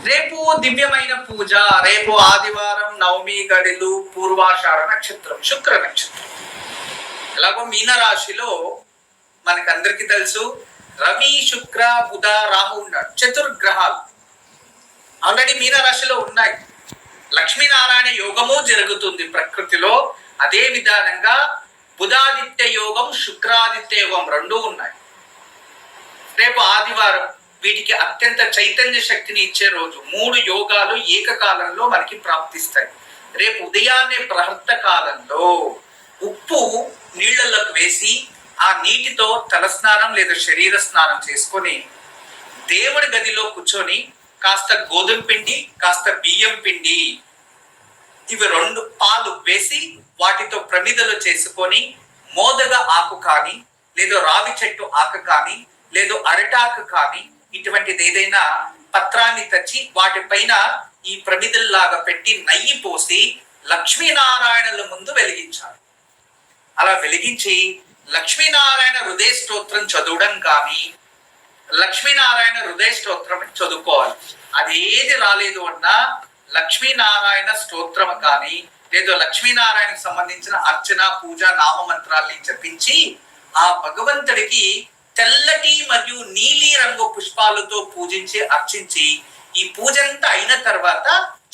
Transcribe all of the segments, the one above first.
రేపు దివ్యమైన పూజ. రేపు ఆదివారం, నవమి గడిలు, పూర్వాషాఢ నక్షత్రం, శుక్ర నక్షత్రం. ఎలాగో మీన రాశిలో మనకందరికి తెలుసు రవి, శుక్ర, బుధ, రాహు ఉన్నాడు. చతుర్గ్రహాలు ఆల్రెడీ మీన రాశిలో ఉన్నాయి. లక్ష్మీనారాయణ యోగము జరుగుతుంది ప్రకృతిలో. అదే విధానంగా బుధాదిత్య యోగం, శుక్రాదిత్య యోగం రెండూ ఉన్నాయి. రేపు ఆదివారం వీటికి అత్యంత చైతన్య శక్తిని ఇచ్చే రోజు. 3 యోగాలు ఏకకాలంలో మనకి ప్రాప్తిస్తాయి. రేపు ఉదయాన్నే ప్రహర్త కాలంలో ఉప్పు నీళ్లలోకి వేసి ఆ నీటితో తలస్నానం లేదా శరీర స్నానం చేసుకొని దేవుడి గదిలో కూర్చొని కాస్త గోధుమ పిండి, కాస్త బియ్యం పిండి, ఇవి 2 పాలు వేసి వాటితో ప్రమిదలు చేసుకొని మోదగ ఆకు కానీ, లేదా రావి చెట్టు ఆకు కానీ, లేదా అరటాకు కానీ, ఇటువంటిది ఏదైనా పత్రాన్ని తెచ్చి వాటిపైన ఈ ప్రమిదల్లాగా పెట్టి నెయ్యి పోసి లక్ష్మీనారాయణల ముందు వెలిగించాలి. అలా వెలిగించి లక్ష్మీనారాయణ హృదయ స్తోత్రం చదవడం కానీ, లక్ష్మీనారాయణ హృదయ స్తోత్రం చదువుకోవాలి. అది ఏది రాలేదు అన్నా లక్ష్మీనారాయణ స్తోత్రం కానీ, లేదా లక్ష్మీనారాయణకి సంబంధించిన అర్చన, పూజ, నామ మంత్రాల్ని జపించి ఆ భగవంతుడికి తెల్లటి మరియు నీలి రంగు పుష్పాలతో పూజించి అర్చించి ఈ పూజ అంతా అయిన తర్వాత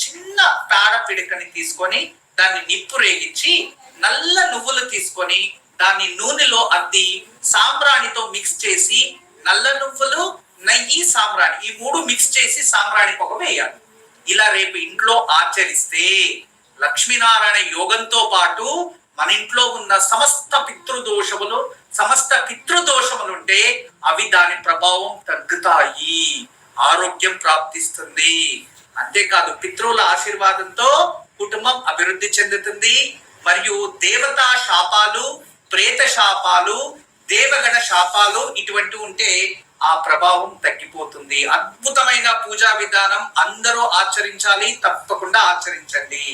చిన్న పేడ పిడికని తీసుకొని దాన్ని నిప్పు రేగించి నల్ల నువ్వులు తీసుకొని దాన్ని నూనెలో అద్ది సాంబ్రాణితో మిక్స్ చేసి, నల్ల నువ్వులు, నెయ్యి, సాంబ్రాణి ఈ 3 మిక్స్ చేసి సాంబ్రాణి పొగ వేయాలి. ఇలా రేపు ఇంట్లో ఆచరిస్తే లక్ష్మీనారాయణ యోగంతో పాటు మన ఇంట్లో ఉన్న సమస్త పితృదోషములుంటే అవి దాని ప్రభావం తగ్గుతాయి, ఆరోగ్యం ప్రాప్తిస్తుంది. అంతేకాదు పితృల ఆశీర్వాదంతో కుటుంబం అభివృద్ధి చెందుతుంది. మరియు దేవతా శాపాలు, ప్రేత శాపాలు, దేవగణ శాపాలు ఇటువంటి ఉంటే ఆ ప్రభావం తగ్గిపోతుంది. అద్భుతమైన పూజా విధానం అందరూ ఆచరించాలి, తప్పకుండా ఆచరించండి.